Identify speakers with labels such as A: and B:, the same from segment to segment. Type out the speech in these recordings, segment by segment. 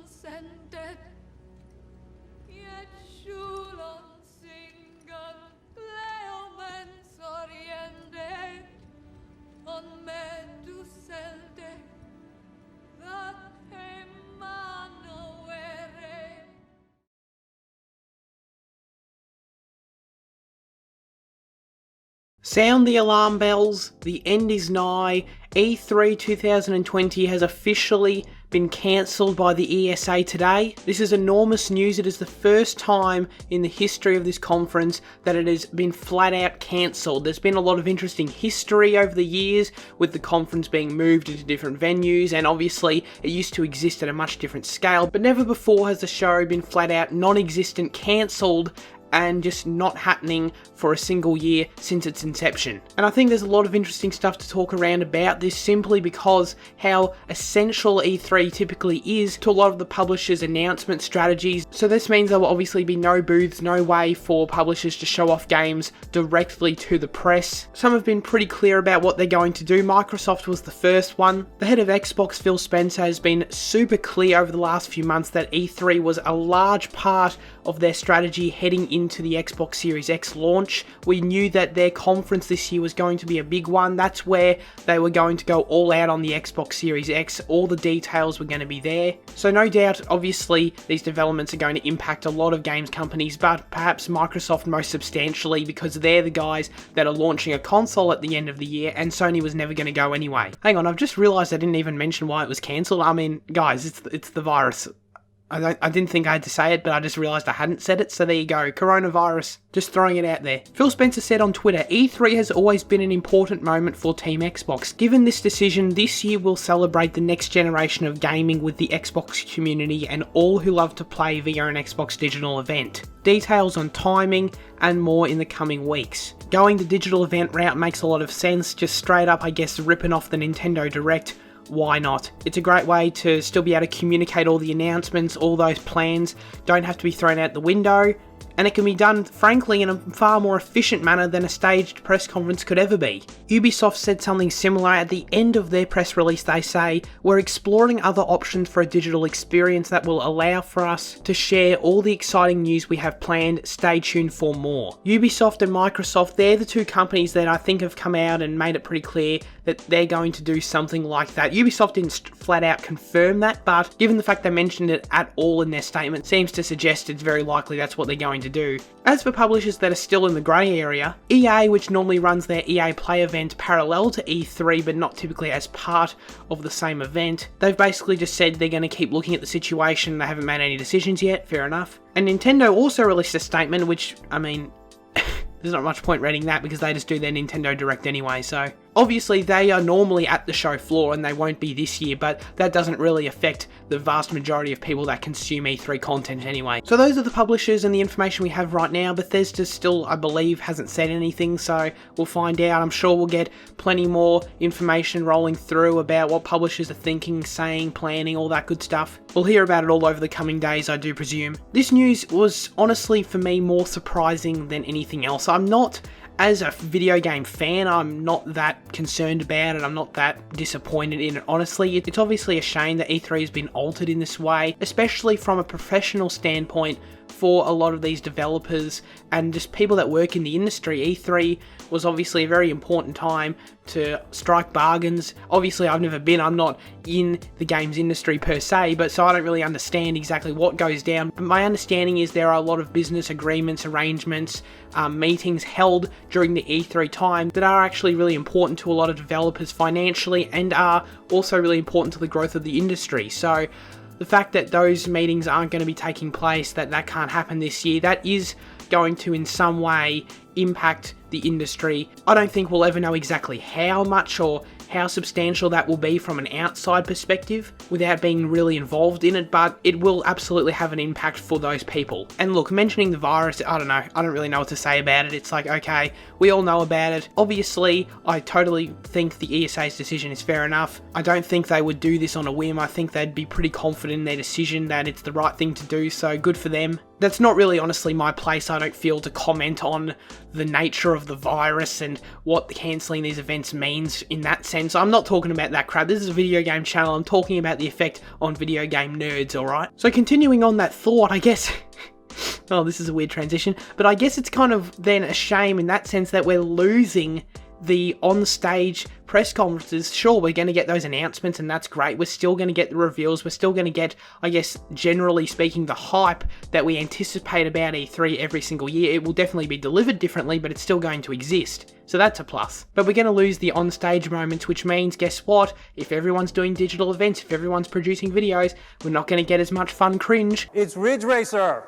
A: consented, yet Shulon singen Cleomens oriente, on me du selde, that Emmanuere.
B: Sound the alarm bells, the end is nigh. E3 2020 has officially been cancelled by the ESA today. This is enormous news. It is the first time in the history of this conference that it has been flat out cancelled. There's been a lot of interesting history over the years with the conference being moved into different venues, and obviously it used to exist at a much different scale, but never before has the show been flat out non-existent, cancelled, and just not happening for a single year since its inception. And I think there's a lot of interesting stuff to talk around about this, simply because how essential E3 typically is to a lot of the publishers' announcement strategies. So this means there will obviously be no booths, no way for publishers to show off games directly to the press. Some have been pretty clear about what they're going to do. Microsoft was the first one. The head of Xbox, Phil Spencer, has been super clear over the last few months that E3 was a large part of their strategy heading into the Xbox Series X launch. We knew that their conference this year was going to be a big one. That's where they were going to go all out on the Xbox Series X. All the details were going to be there. So no doubt, obviously, these developments are going to impact a lot of games companies, but perhaps Microsoft most substantially, because they're the guys that are launching a console at the end of the year, and Sony was never going to go anyway. Hang on, I've just realised I didn't even mention why it was cancelled. I mean, guys, it's the virus. I didn't think I had to say it, but I just realised I hadn't said it, so there you go. Coronavirus. Just throwing it out there. Phil Spencer said on Twitter, E3 has always been an important moment for Team Xbox. Given this decision, this year we'll celebrate the next generation of gaming with the Xbox community and all who love to play via an Xbox digital event. Details on timing and more in the coming weeks. Going the digital event route makes a lot of sense, just straight up, I guess, ripping off the Nintendo Direct. Why not? It's a great way to still be able to communicate all the announcements, all those plans don't have to be thrown out the window, and it can be done, frankly, in a far more efficient manner than a staged press conference could ever be. Ubisoft said something similar at the end of their press release. They say, "We're exploring other options for a digital experience that will allow for us to share all the exciting news we have planned. Stay tuned for more." Ubisoft and Microsoft, they're the two companies that I think have come out and made it pretty clear that they're going to do something like that. Ubisoft didn't flat out confirm that, but given the fact they mentioned it at all in their statement, seems to suggest it's very likely that's what they're going to do. As for publishers that are still in the grey area, EA, which normally runs their EA Play event parallel to E3 but not typically as part of the same event, they've basically just said they're going to keep looking at the situation. They haven't made any decisions yet, fair enough. And Nintendo also released a statement, which, I mean, there's not much point reading that because they just do their Nintendo Direct anyway, so obviously they are normally at the show floor and they won't be this year, but that doesn't really affect the vast majority of people that consume E3 content anyway. So those are the publishers and the information we have right now. Bethesda still, I believe, hasn't said anything, so we'll find out. I'm sure we'll get plenty more information rolling through about what publishers are thinking, saying, planning, all that good stuff. We'll hear about it all over the coming days, I do presume. This news was honestly, for me, more surprising than anything else. I'm not, as a video game fan, I'm not that concerned about it. I'm not that disappointed in it. Honestly, it's obviously a shame that E3 has been altered in this way, especially from a professional standpoint for a lot of these developers and just people that work in the industry. E3 was obviously a very important time to strike bargains. Obviously, I'm not in the games industry per se, but so I don't really understand exactly what goes down. But my understanding is there are a lot of business agreements, arrangements, meetings held during the E3 time that are actually really important to a lot of developers financially and are also really important to the growth of the industry. So the fact that those meetings aren't going to be taking place, that can't happen this year, that is going to in some way impact the industry. I don't think we'll ever know exactly how much or how substantial that will be from an outside perspective without being really involved in it, but it will absolutely have an impact for those people. And look, mentioning the virus, I don't know, I don't really know what to say about it. It's like, okay, we all know about it. Obviously, I totally think the ESA's decision is fair enough. I don't think they would do this on a whim. I think they'd be pretty confident in their decision that it's the right thing to do, so good for them. That's not really honestly my place, I don't feel, to comment on the nature of the virus and what cancelling these events means in that sense. I'm not talking about that crap. This is a video game channel. I'm talking about the effect on video game nerds, alright? So continuing on that thought, I guess... oh, this is a weird transition. But I guess it's kind of then a shame in that sense that we're losing the on-stage press conferences. Sure, we're going to get those announcements and that's great. We're still going to get the reveals. We're still going to get, I guess, generally speaking, the hype that we anticipate about E3 every single year. It will definitely be delivered differently, but it's still going to exist. So that's a plus. But we're going to lose the on-stage moments, which means, guess what? If everyone's doing digital events, if everyone's producing videos, we're not going to get as much fun cringe.
C: It's Ridge Racer.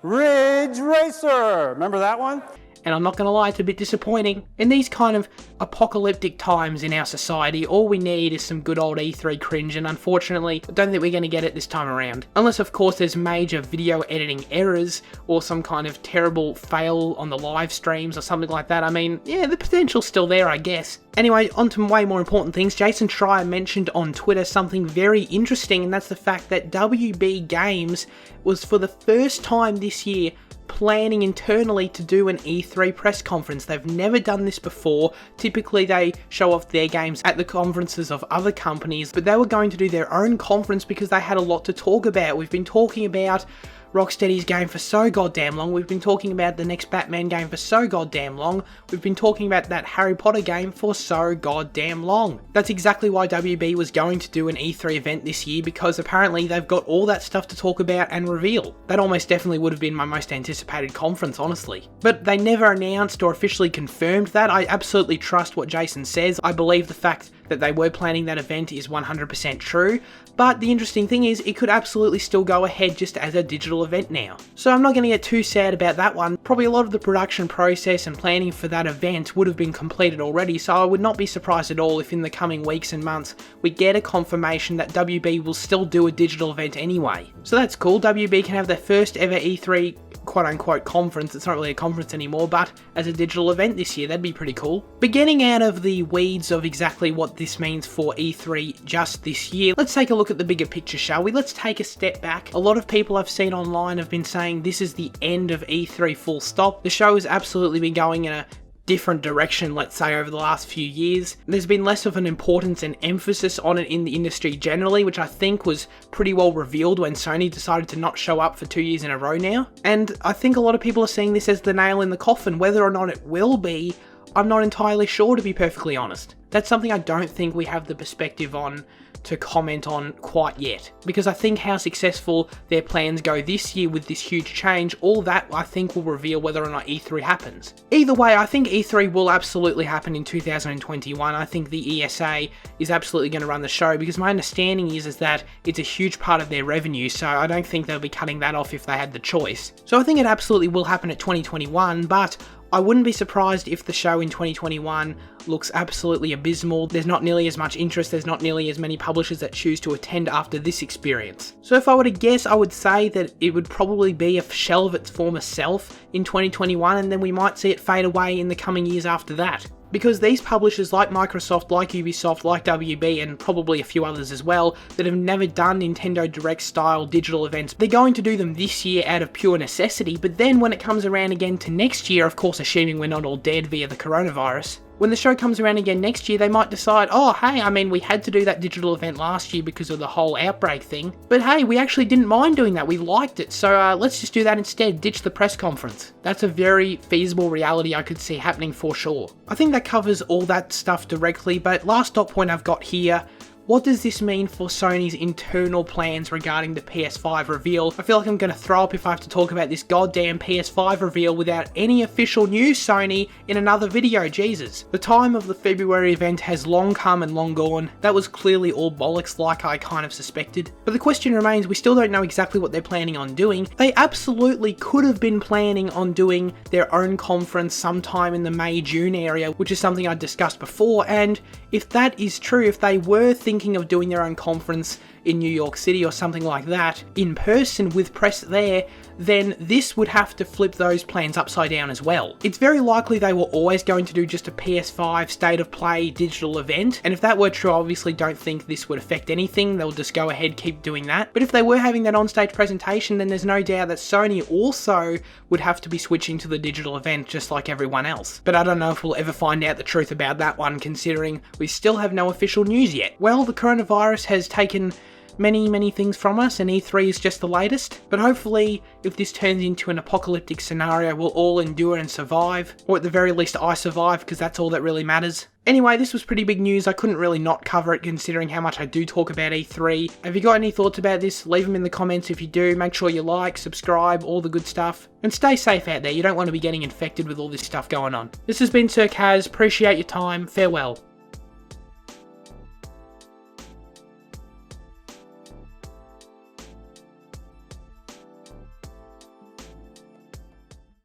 C: Ridge Racer. Remember that one?
B: And I'm not going to lie, it's a bit disappointing. In these kind of apocalyptic times in our society, all we need is some good old E3 cringe, and unfortunately, I don't think we're going to get it this time around. Unless, of course, there's major video editing errors, or some kind of terrible fail on the live streams, or something like that. I mean, yeah, the potential's still there, I guess. Anyway, on to way more important things. Jason Schreier mentioned on Twitter something very interesting, and that's the fact that WB Games was, for the first time this year, planning internally to do an E3 press conference. They've never done this before. Typically they show off their games at the conferences of other companies, but they were going to do their own conference because they had a lot to talk about. We've been talking about Rocksteady's game for so goddamn long. We've been talking about the next Batman game for so goddamn long. We've been talking about that Harry Potter game for so goddamn long. That's exactly why WB was going to do an E3 event this year, because apparently they've got all that stuff to talk about and reveal. That almost definitely would have been my most anticipated conference, honestly. But they never announced or officially confirmed that. I absolutely trust what Jason says. I believe the fact that they were planning that event is 100% true, but the interesting thing is it could absolutely still go ahead just as a digital event now. So I'm not going to get too sad about that one. Probably a lot of the production process and planning for that event would have been completed already, so I would not be surprised at all if in the coming weeks and months we get a confirmation that WB will still do a digital event anyway. So that's cool. WB can have their first ever E3 quote-unquote conference. It's not really a conference anymore, but as a digital event this year, that'd be pretty cool. But getting out of the weeds of exactly what this means for E3 just this year, let's take a look at the bigger picture, shall we? Let's take a step back. A lot of people I've seen online have been saying this is the end of E3 full stop. The show has absolutely been going in a different direction, let's say, over the last few years. There's been less of an importance and emphasis on it in the industry generally, which I think was pretty well revealed when Sony decided to not show up for 2 years in a row now. And I think a lot of people are seeing this as the nail in the coffin. Whether or not it will be, I'm not entirely sure, to be perfectly honest. That's something I don't think we have the perspective on to comment on quite yet, because I think how successful their plans go this year with this huge change, all that I think will reveal whether or not E3 happens. Either way, I think E3 will absolutely happen in 2021. I think the ESA is absolutely going to run the show, because my understanding is that it's a huge part of their revenue, so I don't think they'll be cutting that off if they had the choice. So I think it absolutely will happen at 2021, but I wouldn't be surprised if the show in 2021 looks absolutely abysmal. There's not nearly as much interest, there's not nearly as many publishers that choose to attend after this experience. So if I were to guess, I would say that it would probably be a shell of its former self in 2021, and then we might see it fade away in the coming years after that. Because these publishers like Microsoft, like Ubisoft, like WB, and probably a few others as well, that have never done Nintendo Direct style digital events, they're going to do them this year out of pure necessity, but then when it comes around again to next year, of course assuming we're not all dead via the coronavirus, when the show comes around again next year, they might decide, oh hey, I mean we had to do that digital event last year because of the whole outbreak thing, but hey, we actually didn't mind doing that, we liked it, so let's just do that instead, ditch the press conference. That's a very feasible reality I could see happening for sure. I think that covers all that stuff directly, but last dot point I've got here, what does this mean for Sony's internal plans regarding the PS5 reveal? I feel like I'm going to throw up if I have to talk about this goddamn PS5 reveal without any official news, Sony, in another video, Jesus. The time of the February event has long come and long gone. That was clearly all bollocks like I kind of suspected. But the question remains, we still don't know exactly what they're planning on doing. They absolutely could have been planning on doing their own conference sometime in the May-June area, which is something I discussed before, and if that is true, if they were thinking thinking of doing their own conference in New York City or something like that, in person with press there, then this would have to flip those plans upside down as well. It's very likely they were always going to do just a PS5 State of Play digital event, and if that were true, I obviously don't think this would affect anything. They'll just go ahead, keep doing that. But if they were having that on-stage presentation, then there's no doubt that Sony also would have to be switching to the digital event just like everyone else. But I don't know if we'll ever find out the truth about that one, considering we still have no official news yet. Well, the coronavirus has taken many things from us, and E3 is just the latest, but hopefully if this turns into an apocalyptic scenario, we'll all endure and survive, or at the very least I survive, because that's all that really matters. Anyway, this was pretty big news. I couldn't really not cover it considering how much I do talk about E3. Have you got any thoughts about this? Leave them in the comments if you do. Make sure you like, subscribe, all the good stuff. And stay safe out there. You don't want to be getting infected with all this stuff going on. This has been SirCazz. Appreciate your time. Farewell.